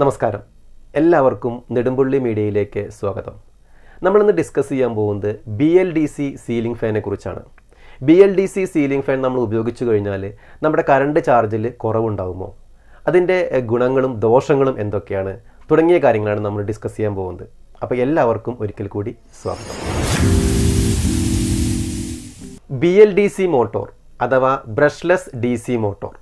നമസ്കാരം, എല്ലാവർക്കും നെടുമ്പുള്ളി മീഡിയയിലേക്ക് സ്വാഗതം. നമ്മളിന്ന് ഡിസ്കസ് ചെയ്യാൻ പോകുന്നത് BLDC സീലിംഗ് ഫാനെ കുറിച്ചാണ്. BLDC സീലിംഗ് ഫാൻ നമ്മൾ ഉപയോഗിച്ചു കഴിഞ്ഞാൽ നമ്മുടെ കറണ്ട് ചാർജിൽ കുറവുണ്ടാകുമോ, അതിൻ്റെ ഗുണങ്ങളും ദോഷങ്ങളും എന്തൊക്കെയാണ് തുടങ്ങിയ കാര്യങ്ങളാണ് നമ്മൾ ഡിസ്കസ് ചെയ്യാൻ പോകുന്നത്. അപ്പോൾ എല്ലാവർക്കും ഒരിക്കൽ കൂടി സ്വാഗതം. BLDC മോട്ടോർ അഥവാ ബ്രഷ്ലെസ് DC മോട്ടോർ.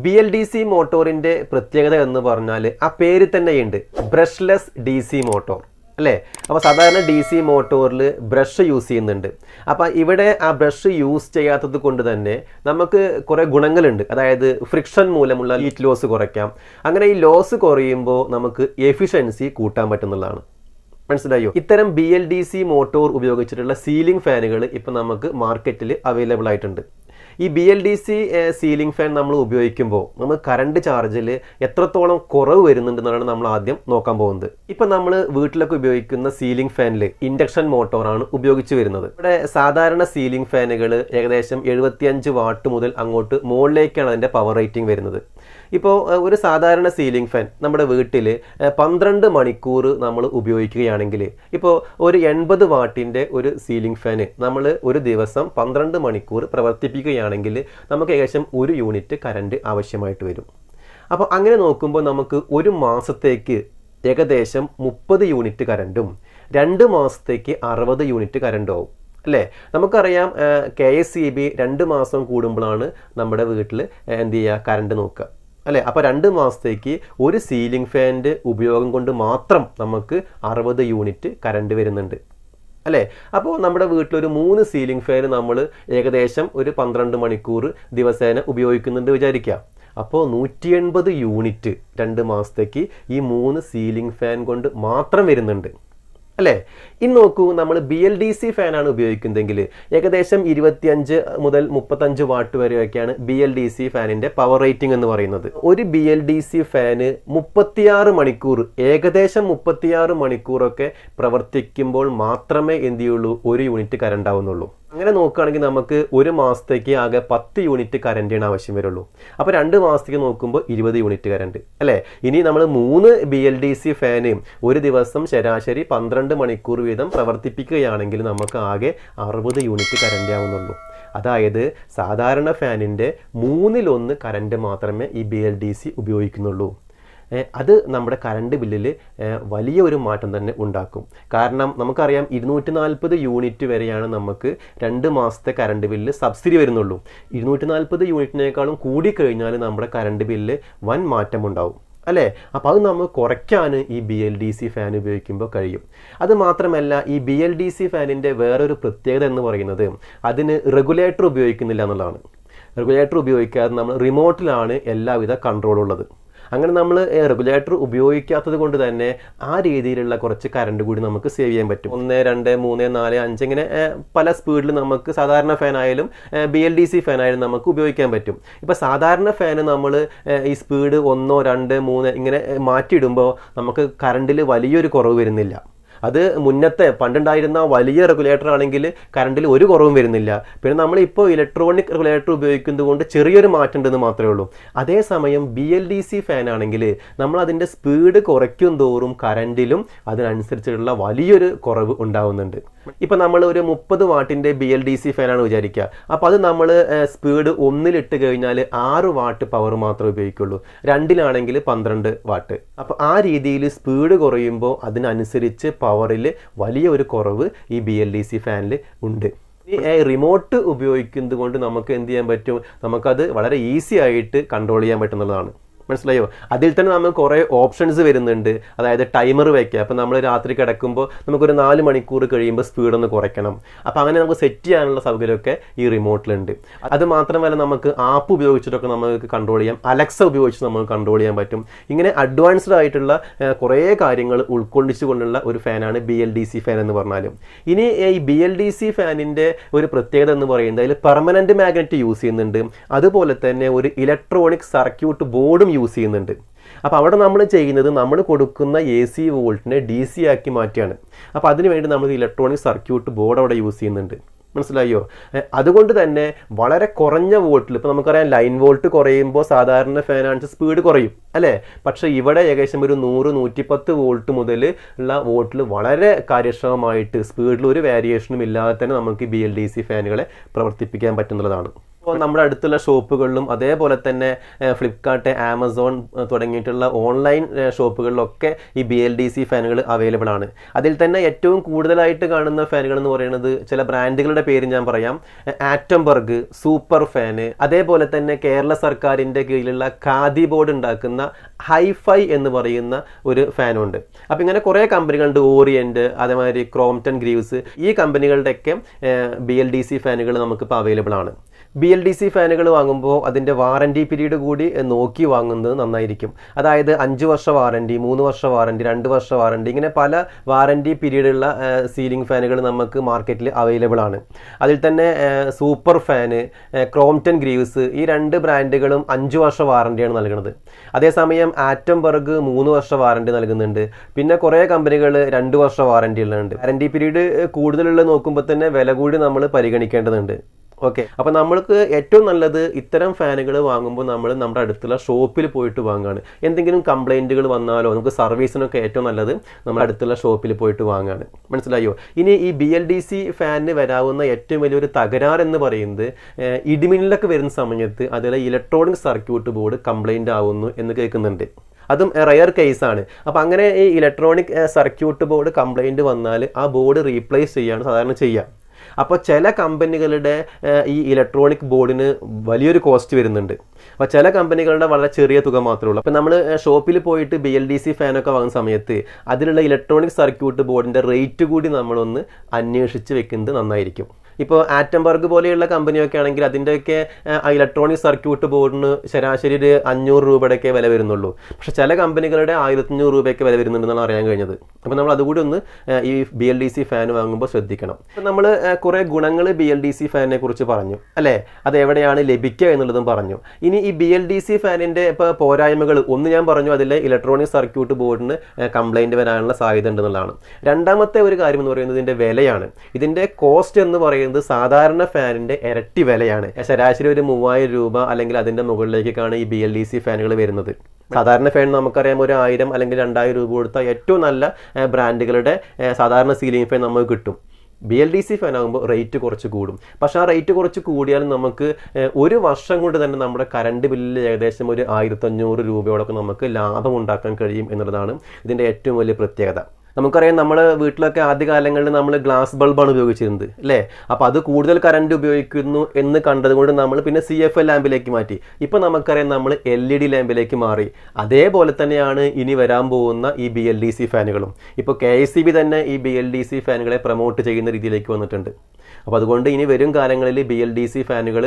BLDC മോട്ടോറിൻ്റെ പ്രത്യേകത എന്ന് പറഞ്ഞാൽ ആ പേര് തന്നെയുണ്ട്, ബ്രഷ്ലെസ് DC മോട്ടോർ അല്ലേ. അപ്പോൾ സാധാരണ DC മോട്ടോറിൽ ബ്രഷ് യൂസ് ചെയ്യുന്നുണ്ട്. അപ്പോൾ ഇവിടെ ആ ബ്രഷ് യൂസ് ചെയ്യാത്തത് കൊണ്ട് തന്നെ നമുക്ക് കുറേ ഗുണങ്ങളുണ്ട്. അതായത് ഫ്രിക്ഷൻ മൂലമുള്ള ഹീറ്റ് ലോസ് കുറയ്ക്കാം. അങ്ങനെ ഈ ലോസ് കുറയുമ്പോൾ നമുക്ക് എഫിഷ്യൻസി കൂട്ടാൻ പറ്റുന്നതാണ്. മനസ്സിലായോ? ഇത്തരം BLDC മോട്ടോർ ഉപയോഗിച്ചിട്ടുള്ള സീലിംഗ് ഫാനുകൾ ഇപ്പം നമുക്ക് മാർക്കറ്റിൽ അവൈലബിൾ ആയിട്ടുണ്ട്. ഈ BLDC സീലിംഗ് ഫാൻ നമ്മൾ ഉപയോഗിക്കുമ്പോൾ നമ്മൾ കറണ്ട് ചാർജിൽ എത്രത്തോളം കുറവ് വരുന്നുണ്ടെന്നാണ് നമ്മൾ ആദ്യം നോക്കാൻ പോകുന്നത്. ഇപ്പം നമ്മൾ വീട്ടിലൊക്കെ ഉപയോഗിക്കുന്ന സീലിംഗ് ഫാനിൽ ഇൻഡക്ഷൻ മോട്ടോറാണ് ഉപയോഗിച്ച് വരുന്നത്. ഇവിടെ സാധാരണ സീലിംഗ് ഫാനുകൾ ഏകദേശം 75 വാട്ട് മുതൽ അങ്ങോട്ട് മുകളിലേക്കാണ് അതിൻ്റെ പവർ റേറ്റിംഗ് വരുന്നത്. ഇപ്പോൾ ഒരു സാധാരണ സീലിംഗ് ഫാൻ നമ്മുടെ വീട്ടിൽ 12 മണിക്കൂർ നമ്മൾ ഉപയോഗിക്കുകയാണെങ്കിൽ, ഇപ്പോൾ ഒരു 80 വാട്ടിൻ്റെ ഒരു സീലിംഗ് ഫാന് നമ്മൾ ഒരു ദിവസം 12 മണിക്കൂർ പ്രവർത്തിപ്പിക്കുകയാണെങ്കിൽ നമുക്ക് ഏകദേശം 1 യൂണിറ്റ് കറണ്ട് ആവശ്യമായിട്ട് വരും. അപ്പോൾ അങ്ങനെ നോക്കുമ്പോൾ നമുക്ക് ഒരു മാസത്തേക്ക് ഏകദേശം 30 യൂണിറ്റ് കറണ്ടും 2 മാസത്തേക്ക് 60 യൂണിറ്റ് കറണ്ടും ആവും അല്ലേ. നമുക്കറിയാം KSEB 2 മാസം കൂടുമ്പോഴാണ് നമ്മുടെ വീട്ടിൽ എന്ത് ചെയ്യുക, കറണ്ട് നോക്കുക അല്ലേ. അപ്പോൾ 2 മാസത്തേക്ക് ഒരു സീലിംഗ് ഫാനിൻ്റെ ഉപയോഗം കൊണ്ട് മാത്രം നമുക്ക് 60 യൂണിറ്റ് കറണ്ട് വരുന്നുണ്ട് അല്ലേ. അപ്പോൾ നമ്മുടെ വീട്ടിലൊരു 3 സീലിംഗ് ഫാൻ നമ്മൾ ഏകദേശം ഒരു 12 മണിക്കൂർ ദിവസേന ഉപയോഗിക്കുന്നുണ്ട് വിചാരിക്കുക. അപ്പോൾ 180 യൂണിറ്റ് 2 മാസത്തേക്ക് ഈ 3 സീലിംഗ് ഫാൻ കൊണ്ട് മാത്രം വരുന്നുണ്ട് അല്ലേ. ഇനി നോക്കൂ, നമ്മൾ BLDC ഫാനാണ് ഉപയോഗിക്കുന്നതെങ്കിൽ ഏകദേശം 25 മുതൽ 35 വാട്ട് വരെയൊക്കെയാണ് BLDC ഫാനിൻ്റെ പവർ റേറ്റിംഗ് എന്ന് പറയുന്നത്. ഒരു BLDC ഫാന് 36 മണിക്കൂർ, ഏകദേശം 36 മണിക്കൂറൊക്കെ പ്രവർത്തിക്കുമ്പോൾ മാത്രമേ എന്ത് ചെയ്യുള്ളൂ, 1 യൂണിറ്റ് കറണ്ട് ആവുന്നുള്ളൂ. അങ്ങനെ നോക്കുകയാണെങ്കിൽ നമുക്ക് ഒരു മാസത്തേക്ക് ആകെ 10 യൂണിറ്റ് കറണ്ടാണ് ആവശ്യം വരുള്ളൂ. അപ്പോൾ 2 മാസത്തേക്ക് നോക്കുമ്പോൾ 20 യൂണിറ്റ് കറണ്ട് അല്ലേ. ഇനി നമ്മൾ 3 BLDC ഫാന് ഒരു ദിവസം ശരാശരി 12 മണിക്കൂർ വീതം പ്രവർത്തിപ്പിക്കുകയാണെങ്കിൽ നമുക്ക് ആകെ 60 യൂണിറ്റ് കറണ്ട് ആവുന്നുള്ളൂ. അതായത് സാധാരണ ഫാനിൻ്റെ 1/3 കറണ്ട് മാത്രമേ ഈ BLDC ഉപയോഗിക്കുന്നുള്ളൂ. അത് നമ്മുടെ കറണ്ട് ബില്ലിൽ വലിയ ഒരു മാറ്റം തന്നെ ഉണ്ടാക്കും. കാരണം നമുക്കറിയാം 240 യൂണിറ്റ് വരെയാണ് നമുക്ക് 2 മാസത്തെ കറണ്ട് ബില്ല് സബ്സിഡി വരുന്നുള്ളൂ. 240 യൂണിറ്റിനേക്കാളും കൂടിക്കഴിഞ്ഞാൽ നമ്മുടെ കറണ്ട് ബില്ല് വൻ മാറ്റം ഉണ്ടാവും അല്ലേ. അപ്പോൾ അത് നമുക്ക് കുറയ്ക്കാൻ ഈ BLDC ഫാൻ ഉപയോഗിക്കുമ്പോൾ കഴിയും. അത് മാത്രമല്ല, ഈ BLDC ഫാനിൻ്റെ വേറൊരു പ്രത്യേകത എന്ന് പറയുന്നത് അതിന് റെഗുലേറ്റർ ഉപയോഗിക്കുന്നില്ല എന്നുള്ളതാണ്. റെഗുലേറ്റർ ഉപയോഗിക്കാതെ നമ്മൾ റിമോട്ടിലാണ് എല്ലാവിധ കൺട്രോളുള്ളത്. അങ്ങനെ നമ്മൾ റെഗുലേറ്റർ ഉപയോഗിക്കാത്തത് കൊണ്ട് തന്നെ ആ രീതിയിലുള്ള കുറച്ച് കറണ്ട് കൂടി നമുക്ക് സേവ് ചെയ്യാൻ പറ്റും. 1, 2, 3, 4, 5 ഇങ്ങനെ പല സ്പീഡിൽ നമുക്ക് സാധാരണ ഫാനായാലും BLDC ഫാനായാലും നമുക്ക് ഉപയോഗിക്കാൻ പറ്റും. ഇപ്പോൾ സാധാരണ ഫാന് നമ്മൾ ഈ സ്പീഡ് 1, 2, 3 ഇങ്ങനെ മാറ്റിയിടുമ്പോൾ നമുക്ക് കറണ്ടിൽ വലിയൊരു കുറവ് വരുന്നില്ല. അത് മുന്നത്തെ പണ്ടുണ്ടായിരുന്ന വലിയ റെഗുലേറ്റർ ആണെങ്കിൽ കറണ്ടിൽ ഒരു കുറവും വരുന്നില്ല. പിന്നെ നമ്മളിപ്പോൾ ഇലക്ട്രോണിക് റെഗുലേറ്റർ ഉപയോഗിക്കുന്നത് കൊണ്ട് ചെറിയൊരു മാറ്റം ഉണ്ടെന്ന് മാത്രമേ ഉള്ളൂ. അതേസമയം BLDC ഫാൻ ആണെങ്കിൽ നമ്മൾ അതിൻ്റെ സ്പീഡ് കുറയ്ക്കും തോറും കറണ്ടിലും അതിനനുസരിച്ചുള്ള വലിയൊരു കുറവ് ഉണ്ടാവുന്നുണ്ട്. ഇപ്പം നമ്മൾ ഒരു 30 വാട്ടിൻ്റെ BLDC ഫാനാണ് വിചാരിക്കുക. അപ്പോൾ അത് നമ്മൾ സ്പീഡ് 1 കഴിഞ്ഞാൽ 6 വാട്ട് പവർ മാത്രമേ ഉപയോഗിക്കുള്ളൂ. 2 12 വാട്ട്. അപ്പോൾ ആ രീതിയിൽ സ്പീഡ് കുറയുമ്പോൾ അതിനനുസരിച്ച് പവറിൽ വലിയ ഒരു കുറവ് ഈ BLDC ഫാനിൽ ഉണ്ട്. ഈ റിമോട്ട് ഉപയോഗിക്കുന്നത് കൊണ്ട് നമുക്ക് എന്ത് ചെയ്യാൻ പറ്റും, നമുക്കത് വളരെ ഈസി ആയിട്ട് കൺട്രോൾ ചെയ്യാൻ പറ്റുന്നതാണ്. മനസ്സിലായോ? അതിൽ തന്നെ നമുക്ക് കുറേ ഓപ്ഷൻസ് വരുന്നുണ്ട്. അതായത് ടൈമർ വയ്ക്കുക. അപ്പോൾ നമ്മൾ രാത്രി കിടക്കുമ്പോൾ നമുക്കൊരു 4 മണിക്കൂർ കഴിയുമ്പോൾ സ്പീഡൊന്ന് കുറയ്ക്കണം. അപ്പോൾ അങ്ങനെ നമുക്ക് സെറ്റ് ചെയ്യാനുള്ള സൗകര്യമൊക്കെ ഈ റിമോട്ടിലുണ്ട്. അത് മാത്രമല്ല, നമുക്ക് ആപ്പ് ഉപയോഗിച്ചിട്ടൊക്കെ നമുക്ക് കൺട്രോൾ ചെയ്യാം. അലക്സ ഉപയോഗിച്ച് നമുക്ക് കൺട്രോൾ ചെയ്യാൻ പറ്റും. ഇങ്ങനെ അഡ്വാൻസ്ഡ് ആയിട്ടുള്ള കുറേ കാര്യങ്ങൾ ഉൾക്കൊള്ളിച്ചുകൊണ്ടുള്ള ഒരു ഫാനാണ് BLDC ഫാൻ എന്ന് പറഞ്ഞാലും. ഇനി ഈ BLDC ഫാനിൻ്റെ ഒരു പ്രത്യേകത എന്ന് പറയുന്നത് അതിൽ പെർമനൻറ്റ് മാഗ്നറ്റ് യൂസ് ചെയ്യുന്നുണ്ട്. അതുപോലെ തന്നെ ഒരു ഇലക്ട്രോണിക് സർക്യൂട്ട് ബോർഡും യൂസ് ചെയ്യുന്നുണ്ട്. അപ്പോൾ അവിടെ നമ്മൾ ചെയ്യുന്നത് നമ്മൾ കൊടുക്കുന്ന AC വോൾട്ടിനെ DC ആക്കി മാറ്റിയാണ്. അപ്പോൾ അതിനുവേണ്ടി നമ്മൾ ഇലക്ട്രോണിക് സർക്യൂട്ട് ബോർഡ് അവിടെ യൂസ് ചെയ്യുന്നുണ്ട്. മനസ്സിലായോ? അതുകൊണ്ട് തന്നെ വളരെ കുറഞ്ഞ വോൾട്ടിൽ, ഇപ്പോൾ നമുക്കറിയാം ലൈൻ വോൾട്ട് കുറയുമ്പോൾ സാധാരണ ഫാനാണെന്ന് സ്പീഡ് കുറയും അല്ലേ? പക്ഷേ ഇവിടെ ഏകദേശം ഒരു 100-110 വോൾട്ട് മുതൽ ഉള്ള വോൾട്ടിൽ വളരെ കാര്യക്ഷമമായിട്ട് സ്പീഡിൽ ഒരു വേരിയേഷനും ഇല്ലാതെ തന്നെ നമുക്ക് BLDC ഫാനുകളെ പ്രവർത്തിപ്പിക്കാൻ പറ്റുന്നതാണ്. ഇപ്പോൾ നമ്മുടെ അടുത്തുള്ള ഷോപ്പുകളിലും അതേപോലെ തന്നെ ഫ്ലിപ്കാർട്ട്, ആമസോൺ തുടങ്ങിയിട്ടുള്ള ഓൺലൈൻ ഷോപ്പുകളിലൊക്കെ ഈ BLDC ഫാനുകൾ അവൈലബിൾ ആണ്. അതിൽ തന്നെ ഏറ്റവും കൂടുതലായിട്ട് കാണുന്ന ഫാനുകൾ എന്ന് പറയുന്നത് ചില ബ്രാൻഡുകളുടെ പേര് ഞാൻ പറയാം. ആറ്റംബർഗ്, സൂപ്പർ ഫാന്, അതേപോലെ തന്നെ കേരള സർക്കാരിൻ്റെ കീഴിലുള്ള ഖാദി ബോർഡ് ഉണ്ടാക്കുന്ന ഹൈഫൈ എന്ന് പറയുന്ന ഒരു ഫാനുണ്ട്. അപ്പോൾ ഇങ്ങനെ കുറേ കമ്പനികളുണ്ട്, ഓറിയൻറ്റ്, അതേമാതിരി ക്രോംപ്റ്റൺ ഗ്രീവ്സ്. ഈ കമ്പനികളുടെയൊക്കെ BLDC ഫാനുകൾ നമുക്കിപ്പോൾ അവൈലബിൾ ആണ്. BLDC ഫാനുകൾ വാങ്ങുമ്പോൾ അതിൻ്റെ വാറൻറ്റി പീരീഡ് കൂടി നോക്കി വാങ്ങുന്നത് നന്നായിരിക്കും. അതായത് 5 വർഷ വാറൻറ്റി, 3 വർഷ വാറൻറ്റി, 2 വർഷ വാറൻറ്റി, ഇങ്ങനെ പല വാറൻറ്റി പീരീഡുള്ള സീലിംഗ് ഫാനുകൾ നമുക്ക് മാർക്കറ്റിൽ അവൈലബിൾ ആണ്. അതിൽ തന്നെ സൂപ്പർ ഫാന്, ക്രോംപ്റ്റൺ ഗ്രീവ്സ്, ഈ 2 ബ്രാൻഡുകളും 5 വർഷ വാറൻറ്റിയാണ് നൽകുന്നത്. അതേസമയം ആറ്റംബർഗ് 3 വർഷ വാറൻറ്റി നൽകുന്നുണ്ട്. പിന്നെ കുറേ കമ്പനികൾ 2 വർഷ വാറൻറ്റി ഉള്ളുണ്ട്. വാറൻറ്റി പീരീഡ് കൂടുതലുള്ള നോക്കുമ്പോൾ തന്നെ വില കൂടി നമ്മൾ പരിഗണിക്കേണ്ടതുണ്ട്. ഓക്കെ, അപ്പോൾ നമ്മൾക്ക് ഏറ്റവും നല്ലത് ഇത്തരം ഫാനുകൾ വാങ്ങുമ്പോൾ നമ്മൾ നമ്മുടെ അടുത്തുള്ള ഷോപ്പിൽ പോയിട്ട് വാങ്ങുകയാണ്. എന്തെങ്കിലും കംപ്ലൈൻറ്റുകൾ വന്നാലോ നമുക്ക് സർവീസിനൊക്കെ ഏറ്റവും നല്ലത് നമ്മുടെ അടുത്തുള്ള ഷോപ്പിൽ പോയിട്ട് വാങ്ങുകയാണ്. മനസ്സിലായോ? ഇനി ഈ BLDC ഫാനിന് വരാവുന്ന ഏറ്റവും വലിയൊരു തകരാറെന്ന് പറയുന്നത് ഇടിമിന്നലൊക്കെ വരുന്ന സമയത്ത് അതിലെ ഇലക്ട്രോണിക് സർക്യൂട്ട് ബോർഡ് കംപ്ലൈൻ്റ് ആവുന്നു എന്ന് കേൾക്കുന്നുണ്ട്. അതും റെയർ കേസാണ്. അപ്പോൾ അങ്ങനെ ഈ ഇലക്ട്രോണിക് സർക്യൂട്ട് ബോർഡ് കംപ്ലൈൻറ്റ് വന്നാൽ ആ ബോർഡ് റീപ്ലേസ് ചെയ്യാണ് സാധാരണ ചെയ്യുക. അപ്പോൾ ചില കമ്പനികളുടെ ഈ ഇലക്ട്രോണിക് ബോർഡിന് വലിയൊരു കോസ്റ്റ് വരുന്നുണ്ട്. അപ്പോൾ ചില കമ്പനികളുടെ വളരെ ചെറിയ തുക മാത്രമേ ഉള്ളൂ. അപ്പോൾ നമ്മൾ ഷോപ്പിൽ പോയിട്ട് BLDC ഫാനൊക്കെ വാങ്ങുന്ന സമയത്ത് അതിലുള്ള ഇലക്ട്രോണിക് സർക്യൂട്ട് ബോർഡിൻ്റെ റേറ്റ് കൂടി നമ്മളൊന്ന് അന്വേഷിച്ച് വെക്കുന്നത് നന്നായിരിക്കും. ഇപ്പോൾ ആറ്റംബർഗ് പോലെയുള്ള കമ്പനിയൊക്കെ ആണെങ്കിൽ അതിൻ്റെയൊക്കെ ഇലക്ട്രോണിക് സർക്യൂട്ട് ബോർഡിന് ശരാശരി ഒരു 500 രൂപയുടെയൊക്കെ വില വരുന്നുള്ളൂ. പക്ഷേ ചില കമ്പനികളുടെ 1500 രൂപയൊക്കെ വില വരുന്നുണ്ടെന്നാണ് അറിയാൻ കഴിഞ്ഞത്. അപ്പോൾ നമ്മൾ അതുകൂടി ഒന്ന് ഈ BLDC ഫാൻ വാങ്ങുമ്പോൾ ശ്രദ്ധിക്കണം. അപ്പോൾ നമ്മൾ കുറേ ഗുണങ്ങൾ BLDC ഫാനിനെ കുറിച്ച് പറഞ്ഞു അല്ലേ? അത് എവിടെയാണ് ലഭിക്കുക എന്നുള്ളതും പറഞ്ഞു. ഇനി ഈ BLDC ഫാനിൻ്റെ ഇപ്പോൾ പോരായ്മകൾ ഒന്ന് ഞാൻ പറഞ്ഞു, അതിലെ ഇലക്ട്രോണിക് സർക്യൂട്ട് ബോർഡിന് കംപ്ലൈൻറ്റ് വരാനുള്ള സാധ്യത ഉണ്ടെന്നുള്ളതാണ്. രണ്ടാമത്തെ ഒരു കാര്യം എന്ന് പറയുന്നത് ഇതിൻ്റെ വിലയാണ്. ഇതിൻ്റെ കോസ്റ്റ് എന്ന് പറയുന്നത് സാധാരണ ഫാനിൻ്റെ ഇരട്ടി വിലയാണ്. ശരാശരി ഒരു 3000 രൂപ അല്ലെങ്കിൽ അതിൻ്റെ മുകളിലേക്കാണ് ഈ BLDC ഫാനുകൾ വരുന്നത്. സാധാരണ ഫാൻ നമുക്കറിയാം ഒരു 1000 അല്ലെങ്കിൽ 2000 രൂപ കൊടുത്താൽ ഏറ്റവും നല്ല ബ്രാൻഡുകളുടെ സാധാരണ സീലിംഗ് ഫാൻ നമുക്ക് കിട്ടും. BLDC ഫാൻ ആകുമ്പോൾ റേറ്റ് കുറച്ച് കൂടും. പക്ഷേ ആ റേറ്റ് കുറച്ച് കൂടിയാലും നമുക്ക് ഒരു വർഷം കൊണ്ട് തന്നെ നമ്മുടെ കറണ്ട് ബില്ലിൽ ഏകദേശം ഒരു 1500 രൂപയോടൊക്കെ നമുക്ക് ലാഭം ഉണ്ടാക്കാൻ കഴിയും എന്നുള്ളതാണ് ഇതിൻ്റെ ഏറ്റവും വലിയ പ്രത്യേകത. നമുക്കറിയാം നമ്മൾ വീട്ടിലൊക്കെ ആദ്യകാലങ്ങളിൽ നമ്മൾ ഗ്ലാസ് ബൾബാണ് ഉപയോഗിച്ചിരുന്നത് അല്ലേ? അപ്പോൾ അത് കൂടുതൽ കറണ്ട് ഉപയോഗിക്കുന്നു എന്ന് കണ്ടതുകൊണ്ട് നമ്മൾ പിന്നെ CFL ലാമ്പിലേക്ക് മാറ്റി. ഇപ്പോൾ നമുക്കറിയാം നമ്മൾ LED ലാമ്പിലേക്ക് മാറി. അതേപോലെ തന്നെയാണ് ഇനി വരാൻ പോകുന്ന ഈ BLDC ഫാനുകളും. ഇപ്പോൾ KSEB തന്നെ ഈ BLDC ഫാനുകളെ പ്രൊമോട്ട് ചെയ്യുന്ന രീതിയിലേക്ക് വന്നിട്ടുണ്ട്. അപ്പോൾ അതുകൊണ്ട് ഇനി വരും കാലങ്ങളിൽ BLDC ഫാനുകൾ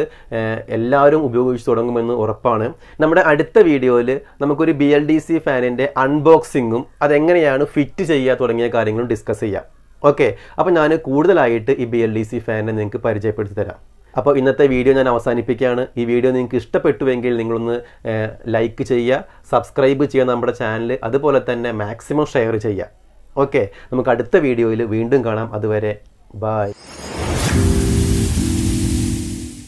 എല്ലാവരും ഉപയോഗിച്ച് തുടങ്ങുമെന്ന് ഉറപ്പാണ്. നമ്മുടെ അടുത്ത വീഡിയോയിൽ നമുക്കൊരു BLDC ഫാനിൻ്റെ അൺബോക്സിങ്ങും അതെങ്ങനെയാണ് ഫിറ്റ് ചെയ്യുക തുടങ്ങിയ കാര്യങ്ങളും ഡിസ്കസ് ചെയ്യാം. ഓക്കെ, അപ്പോൾ ഞാൻ കൂടുതലായിട്ട് ഈ BLDC ഫാനിനെ നിങ്ങൾക്ക് പരിചയപ്പെടുത്തി തരാം. അപ്പോൾ ഇന്നത്തെ വീഡിയോ ഞാൻ അവസാനിപ്പിക്കുകയാണ്. ഈ വീഡിയോ നിങ്ങൾക്ക് ഇഷ്ടപ്പെട്ടുവെങ്കിൽ നിങ്ങളൊന്ന് ലൈക്ക് ചെയ്യുക, സബ്സ്ക്രൈബ് ചെയ്യുക നമ്മുടെ ചാനൽ, അതുപോലെ തന്നെ മാക്സിമം ഷെയർ ചെയ്യുക. ഓക്കെ, നമുക്ക് അടുത്ത വീഡിയോയിൽ വീണ്ടും കാണാം. അതുവരെ ബൈ.